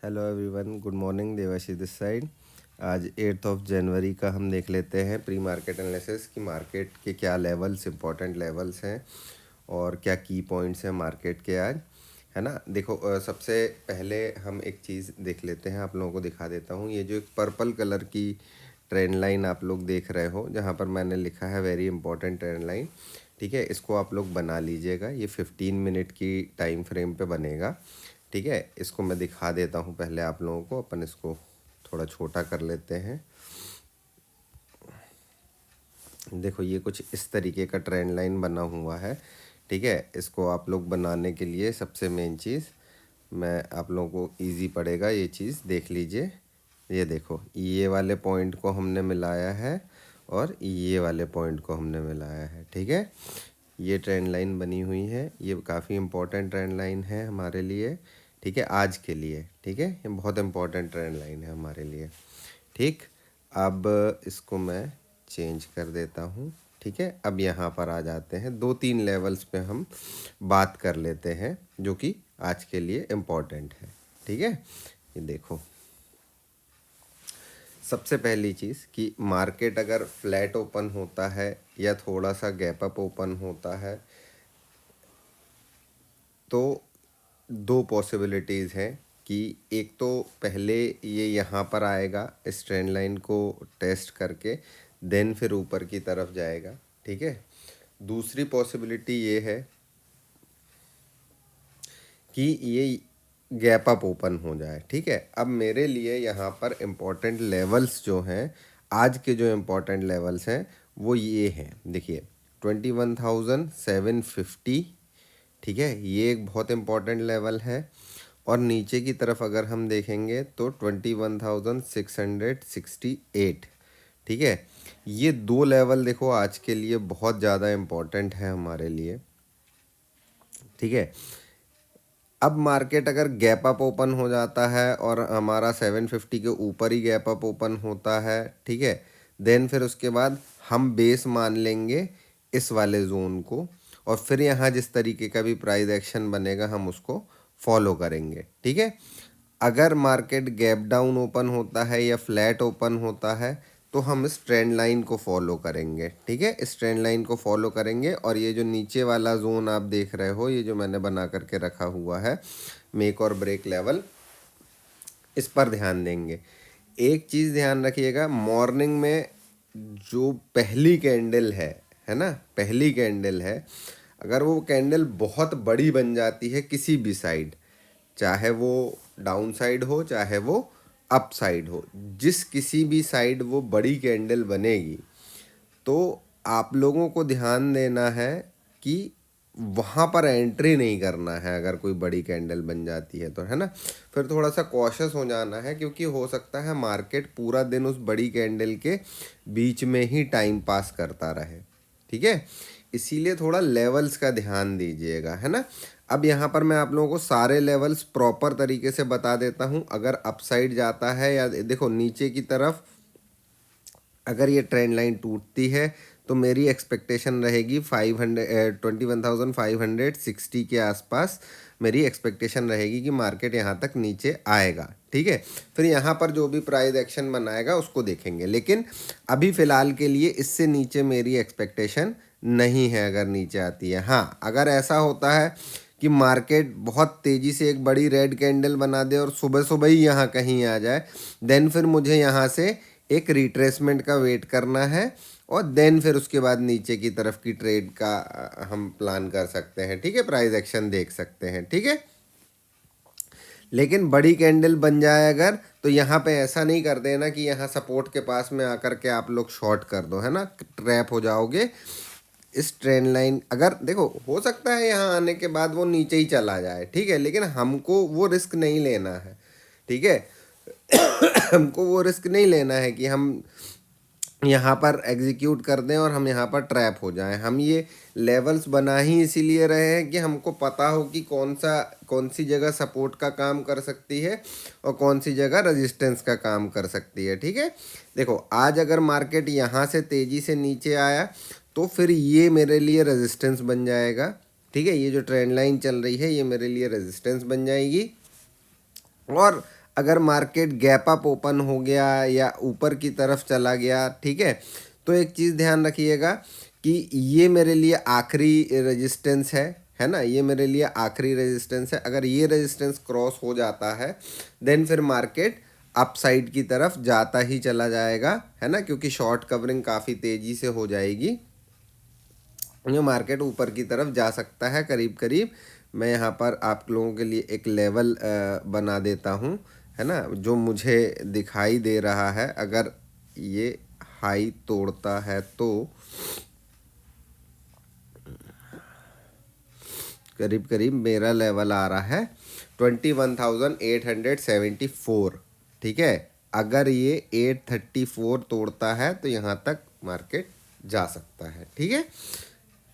Hello everyone, good morning. Devashish this side. आज 8 जनवरी का हम देख लेते हैं प्री मार्केट एनालिसिस की मार्केट के क्या लेवल्स, इंपॉर्टेंट लेवल्स हैं और क्या की पॉइंट्स हैं मार्केट के आज, है ना। देखो, सबसे पहले हम एक चीज़ देख लेते हैं, आप लोगों को दिखा देता हूँ। ये जो एक पर्पल कलर की ट्रेंड लाइन आप लोग देख रहे हो, जहाँ पर मैंने लिखा है वेरी इंपॉर्टेंट ट्रेंड लाइन, ठीक है। इसको आप लोग बना लीजिएगा। ये 15 मिनट की टाइम फ्रेम पे बनेगा, ठीक है। इसको मैं दिखा देता हूँ पहले आप लोगों को। अपन इसको थोड़ा छोटा कर लेते हैं। देखो, ये कुछ इस तरीके का ट्रेंड लाइन बना हुआ है, ठीक है। इसको आप लोग बनाने के लिए सबसे मेन चीज़, मैं आप लोगों को इजी पड़ेगा, ये चीज़ देख लीजिए। ये देखो, ये वाले पॉइंट को हमने मिलाया है और ये वाले पॉइंट को हमने मिलाया है, ठीक है। ये ट्रेंड लाइन बनी हुई है। ये काफ़ी इम्पोर्टेंट ट्रेंड लाइन है हमारे लिए, ठीक है, आज के लिए, ठीक है। ये बहुत इम्पोर्टेंट ट्रेंड लाइन है हमारे लिए, ठीक। अब इसको मैं चेंज कर देता हूँ, ठीक है। अब यहाँ पर आ जाते हैं, 2-3 लेवल्स पे हम बात कर लेते हैं जो कि आज के लिए इम्पोर्टेंट है, ठीक है। ये देखो, सबसे पहली चीज़ कि मार्केट अगर फ्लैट ओपन होता है या थोड़ा सा गैप अप ओपन होता है तो दो पॉसिबिलिटीज़ हैं कि एक तो पहले ये यहाँ पर आएगा इस ट्रेंड लाइन को टेस्ट करके, देन फिर ऊपर की तरफ जाएगा, ठीक है। दूसरी पॉसिबिलिटी ये है कि ये गैप अप ओपन हो जाए, ठीक है। अब मेरे लिए यहाँ पर इम्पोर्टेंट लेवल्स जो हैं, आज के जो इम्पोर्टेंट लेवल्स हैं वो ये हैं। देखिए, 21,750, ठीक है, ये एक बहुत इम्पोर्टेंट लेवल है। और नीचे की तरफ अगर हम देखेंगे तो 21,668, ठीक है। ये दो लेवल देखो आज के लिए बहुत ज़्यादा इम्पोर्टेंट है हमारे लिए, ठीक है। अब मार्केट अगर गैप अप ओपन हो जाता है और हमारा 750 के ऊपर ही गैप अप ओपन होता है, ठीक है, देन फिर उसके बाद हम बेस मान लेंगे इस वाले जोन को और फिर यहाँ जिस तरीके का भी प्राइस एक्शन बनेगा हम उसको फॉलो करेंगे, ठीक है। अगर मार्केट गैप डाउन ओपन होता है या फ्लैट ओपन होता है तो हम इस ट्रेंड लाइन को फॉलो करेंगे, ठीक है। इस ट्रेंड लाइन को फॉलो करेंगे और ये जो नीचे वाला जोन आप देख रहे हो, ये जो मैंने बना करके रखा हुआ है मेक और ब्रेक लेवल, इस पर ध्यान देंगे। एक चीज़ ध्यान रखिएगा, मॉर्निंग में जो पहली कैंडल है ना, पहली कैंडल है, अगर वो कैंडल बहुत बड़ी बन जाती है किसी भी साइड, चाहे वो डाउन साइड हो चाहे वो अप साइड हो, जिस किसी भी साइड वो बड़ी कैंडल बनेगी तो आप लोगों को ध्यान देना है कि वहाँ पर एंट्री नहीं करना है। अगर कोई बड़ी कैंडल बन जाती है तो, है ना, फिर थोड़ा सा कॉशियस हो जाना है, क्योंकि हो सकता है मार्केट पूरा दिन उस बड़ी कैंडल के बीच में ही टाइम पास करता रहे, ठीक है। इसीलिए थोड़ा लेवल्स का ध्यान दीजिएगा, है ना। अब यहाँ पर मैं आप लोगों को सारे लेवल्स प्रॉपर तरीके से बता देता हूँ। अगर अपसाइड जाता है या देखो नीचे की तरफ अगर ये ट्रेंड लाइन टूटती है तो मेरी एक्सपेक्टेशन रहेगी 21,560 के आसपास मेरी एक्सपेक्टेशन रहेगी कि मार्केट यहाँ तक नीचे आएगा, ठीक है। फिर यहाँ पर जो भी प्राइस एक्शन बनाएगा उसको देखेंगे, लेकिन अभी फ़िलहाल के लिए इससे नीचे मेरी एक्सपेक्टेशन नहीं है अगर नीचे आती है। हाँ, अगर ऐसा होता है कि मार्केट बहुत तेज़ी से एक बड़ी रेड कैंडल बना दे और सुबह सुबह ही यहाँ कहीं आ जाए, देन फिर मुझे यहाँ से एक रिट्रेसमेंट का वेट करना है और देन फिर उसके बाद नीचे की तरफ की ट्रेड का हम प्लान कर सकते हैं, ठीक है, प्राइस एक्शन देख सकते हैं, ठीक है। लेकिन बड़ी कैंडल बन जाए अगर, तो यहाँ पे ऐसा नहीं कर देना कि यहाँ सपोर्ट के पास में आकर के आप लोग शॉर्ट कर दो, है ना, ट्रैप हो जाओगे। इस ट्रेंड लाइन अगर देखो, हो सकता है यहाँ आने के बाद वो नीचे ही चला जाए, ठीक है, लेकिन हमको वो रिस्क नहीं लेना है, ठीक है। हमको वो रिस्क नहीं लेना है कि हम यहाँ पर एग्जीक्यूट कर दें और हम यहाँ पर ट्रैप हो जाएं। हम ये लेवल्स बना ही इसीलिए रहे हैं कि हमको पता हो कि कौन सी जगह सपोर्ट का काम कर सकती है और कौन सी जगह रेजिस्टेंस का काम कर सकती है, ठीक है। देखो, आज अगर मार्केट यहाँ से तेज़ी से नीचे आया तो फिर ये मेरे लिए रेजिस्टेंस बन जाएगा, ठीक है। ये जो ट्रेंड लाइन चल रही है ये मेरे लिए रेजिस्टेंस बन जाएगी। और अगर मार्केट गैप अप ओपन हो गया या ऊपर की तरफ चला गया, ठीक है, तो एक चीज़ ध्यान रखिएगा कि ये मेरे लिए आखिरी रेजिस्टेंस है ना, ये मेरे लिए आखिरी रेजिस्टेंस है। अगर ये रेजिस्टेंस क्रॉस हो जाता है देन फिर मार्केट अप साइड की तरफ जाता ही चला जाएगा, है ना, क्योंकि शॉर्ट कवरिंग काफ़ी तेज़ी से हो जाएगी, जो मार्केट ऊपर की तरफ जा सकता है करीब करीब। मैं यहाँ पर आप लोगों के लिए एक लेवल बना देता हूँ, है ना, जो मुझे दिखाई दे रहा है। अगर ये हाई तोड़ता है तो करीब करीब मेरा लेवल आ रहा है 21,874, ठीक है। अगर ये 834 तोड़ता है तो यहाँ तक मार्केट जा सकता है, ठीक है।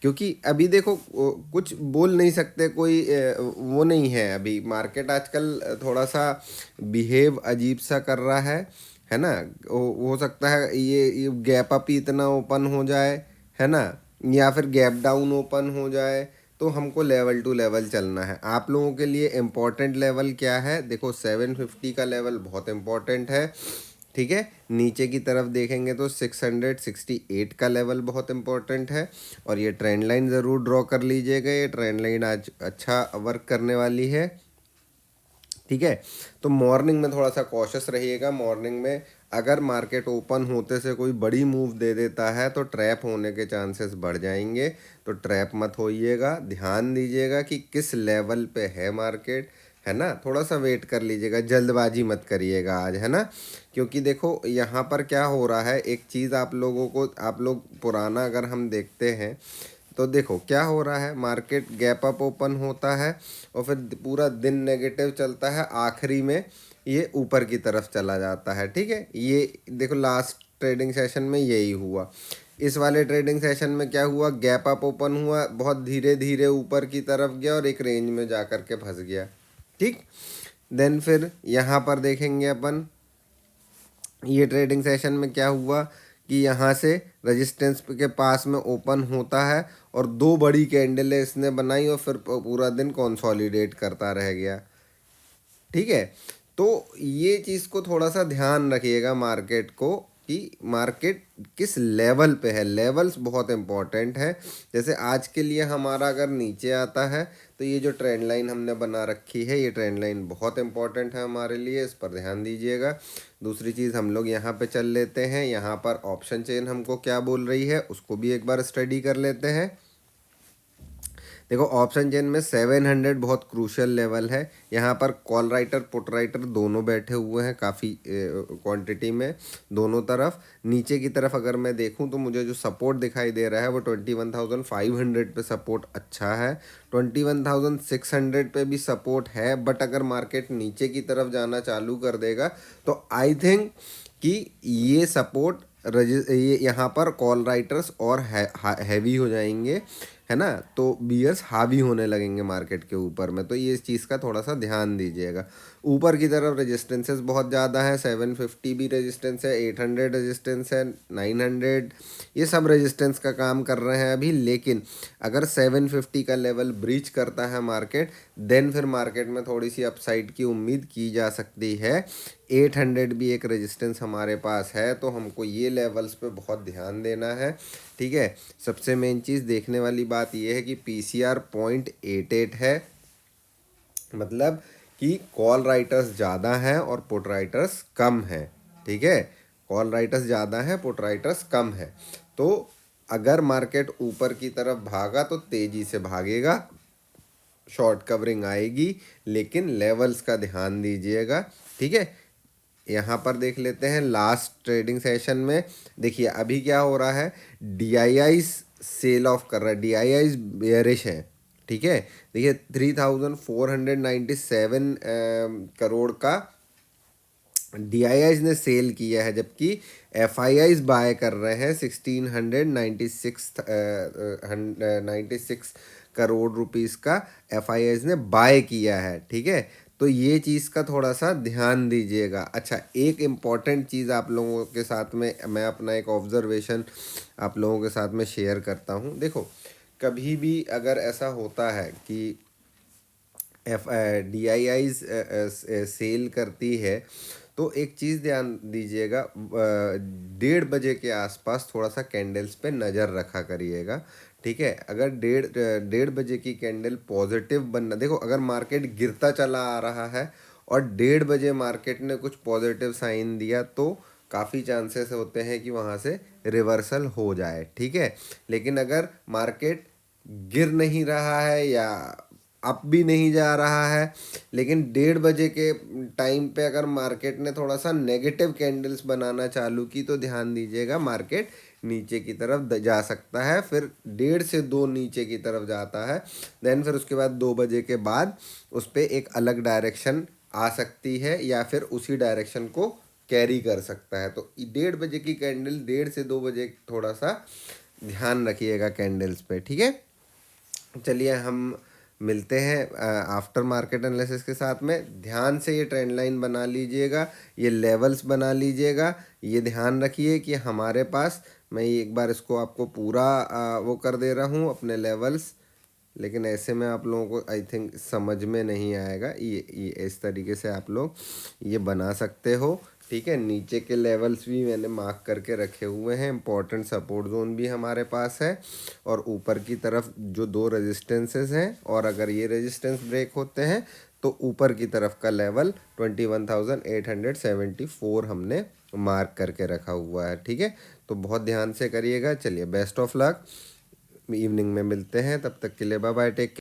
क्योंकि अभी देखो कुछ बोल नहीं सकते, कोई वो नहीं है। अभी मार्केट आजकल थोड़ा सा बिहेव अजीब सा कर रहा है ना। हो सकता है ये गैप अप ही इतना ओपन हो जाए, है ना, या फिर गैप डाउन ओपन हो जाए। तो हमको लेवल टू लेवल चलना है। आप लोगों के लिए इम्पोर्टेंट लेवल क्या है, देखो 750 का लेवल बहुत इम्पोर्टेंट है, ठीक है। नीचे की तरफ देखेंगे तो 668 का लेवल बहुत इंपॉर्टेंट है। और ये ट्रेंड लाइन ज़रूर ड्रॉ कर लीजिएगा, ये ट्रेंड लाइन आज अच्छा वर्क करने वाली है, ठीक है। तो मॉर्निंग में थोड़ा सा कॉशियस रहिएगा। मॉर्निंग में अगर मार्केट ओपन होते से कोई बड़ी मूव दे देता है तो ट्रैप होने के चांसेस बढ़ जाएंगे, तो ट्रैप मत होइएगा। ध्यान दीजिएगा कि किस लेवल पे है मार्केट, है ना। थोड़ा सा वेट कर लीजिएगा, जल्दबाजी मत करिएगा आज, है ना। क्योंकि देखो यहाँ पर क्या हो रहा है, एक चीज़ आप लोगों को, आप लोग पुराना अगर हम देखते हैं तो देखो क्या हो रहा है, मार्केट गैप अप ओपन होता है और फिर पूरा दिन नेगेटिव चलता है, आखिरी में ये ऊपर की तरफ चला जाता है, ठीक है। ये देखो लास्ट ट्रेडिंग सेशन में यही हुआ। इस वाले ट्रेडिंग सेशन में क्या हुआ, गैप अप ओपन हुआ, बहुत धीरे धीरे ऊपर की तरफ गया और एक रेंज में जा कर के फंस गया, ठीक। देन फिर यहाँ पर देखेंगे अपन, ये ट्रेडिंग सेशन में क्या हुआ कि यहाँ से रेजिस्टेंस के पास में ओपन होता है और दो बड़ी कैंडलें इसने बनाई और फिर पूरा दिन कंसोलिडेट करता रह गया, ठीक है। तो ये चीज़ को थोड़ा सा ध्यान रखिएगा मार्केट को, कि मार्केट किस लेवल पे है। लेवल्स बहुत इंपॉर्टेंट है। जैसे आज के लिए हमारा अगर नीचे आता है तो ये जो ट्रेंड लाइन हमने बना रखी है, ये ट्रेंड लाइन बहुत इंपॉर्टेंट है हमारे लिए, इस पर ध्यान दीजिएगा। दूसरी चीज़ हम लोग यहाँ पे चल लेते हैं, यहाँ पर ऑप्शन चेन हमको क्या बोल रही है उसको भी एक बार स्टडी कर लेते हैं। देखो ऑप्शन चेन में 700 बहुत क्रूशियल लेवल है। यहाँ पर कॉल राइटर पुट राइटर दोनों बैठे हुए हैं काफ़ी क्वांटिटी में दोनों तरफ। नीचे की तरफ अगर मैं देखूँ तो मुझे जो सपोर्ट दिखाई दे रहा है वो 21,500 पे सपोर्ट अच्छा है, 21,600 पे भी सपोर्ट है। बट अगर मार्केट नीचे की तरफ जाना चालू कर देगा तो आई थिंक कि ये सपोर्ट ये यहाँ पर कॉल राइटर्स और हैवी हो जाएंगे, है ना। तो बियर्स हावी होने लगेंगे मार्केट के ऊपर में, तो ये इस चीज़ का थोड़ा सा ध्यान दीजिएगा। ऊपर की तरफ रेजिस्टेंसेस बहुत ज़्यादा है, 750 भी रेजिस्टेंस है, 800 रेजिस्टेंस है, 900, ये सब रेजिस्टेंस का काम कर रहे हैं अभी। लेकिन अगर 750 का लेवल ब्रीच करता है मार्केट देन फिर मार्केट में थोड़ी सी अपसाइड की उम्मीद की जा सकती है। 800 भी एक रेजिस्टेंस हमारे पास है, तो हमको ये लेवल्स पे बहुत ध्यान देना है, ठीक है। सबसे मेन चीज़ देखने वाली बात यह है कि PCR 0.88 है, मतलब कि कॉल राइटर्स ज़्यादा हैं और पुट राइटर्स कम हैं, ठीक है। कॉल राइटर्स ज़्यादा हैं, पुट राइटर्स कम है। तो अगर मार्केट ऊपर की तरफ भागा तो तेज़ी से भागेगा, शॉर्ट कवरिंग आएगी, लेकिन लेवल्स का ध्यान दीजिएगा, ठीक है। यहाँ पर देख लेते हैं लास्ट ट्रेडिंग सेशन में। देखिए अभी क्या हो रहा है, DII सेल ऑफ कर रहा है, DII बेयरिश है, ठीक है। देखिए 3,497 करोड़ का DII ने सेल किया है, जबकि FIIs बाय कर रहे हैं 1,696 करोड़ रुपीस का FIIs ने बाय किया है, ठीक है। तो ये चीज़ का थोड़ा सा ध्यान दीजिएगा। अच्छा एक इम्पॉर्टेंट चीज़ आप लोगों के साथ में मैं अपना एक ऑब्जर्वेशन आप लोगों के साथ में शेयर करता हूँ। देखो कभी भी अगर ऐसा होता है कि F D I I sell करती है, तो एक चीज़ ध्यान दीजिएगा, 1:30 बजे के आसपास थोड़ा सा कैंडल्स पे नज़र रखा करिएगा। ठीक है, अगर 1:30 बजे की कैंडल पॉजिटिव बनना, देखो अगर मार्केट गिरता चला आ रहा है और 1:30 बजे मार्केट ने कुछ पॉजिटिव साइन दिया तो काफ़ी चांसेस होते हैं कि वहाँ से रिवर्सल हो जाए। ठीक है, लेकिन अगर मार्केट गिर नहीं रहा है या अप भी नहीं जा रहा है, लेकिन 1:30 बजे के टाइम पे अगर मार्केट ने थोड़ा सा नेगेटिव कैंडल्स बनाना चालू की तो ध्यान दीजिएगा मार्केट नीचे की तरफ जा सकता है। फिर 1:30 से 2 नीचे की तरफ जाता है, देन फिर उसके बाद 2 बजे के बाद उस पर एक अलग डायरेक्शन आ सकती है या फिर उसी डायरेक्शन को कैरी कर सकता है। तो 1:30 बजे की कैंडल 1:30 से 2 बजे थोड़ा सा ध्यान रखिएगा कैंडल्स पे। ठीक है, चलिए हम मिलते हैं आफ्टर मार्केट एनालिसिस के साथ में। ध्यान से ये ट्रेंड लाइन बना लीजिएगा, ये लेवल्स बना लीजिएगा। ये ध्यान रखिए कि हमारे पास, मैं ये एक बार इसको आपको पूरा वो कर दे रहा हूँ अपने लेवल्स, लेकिन ऐसे में आप लोगों को आई थिंक समझ में नहीं आएगा। ये इस तरीके से आप लोग ये बना सकते हो। ठीक है, नीचे के लेवल्स भी मैंने मार्क करके रखे हुए हैं, इंपॉर्टेंट सपोर्ट जोन भी हमारे पास है, और ऊपर की तरफ जो 2 रेजिस्टेंसेस हैं, और अगर ये रेजिस्टेंस ब्रेक होते हैं तो ऊपर की तरफ का लेवल 21,874 हमने मार्क करके रखा हुआ है। ठीक है, तो बहुत ध्यान से करिएगा। चलिए, बेस्ट ऑफ लक, इवनिंग में मिलते हैं, तब तक के लिए बाय बाय, टेक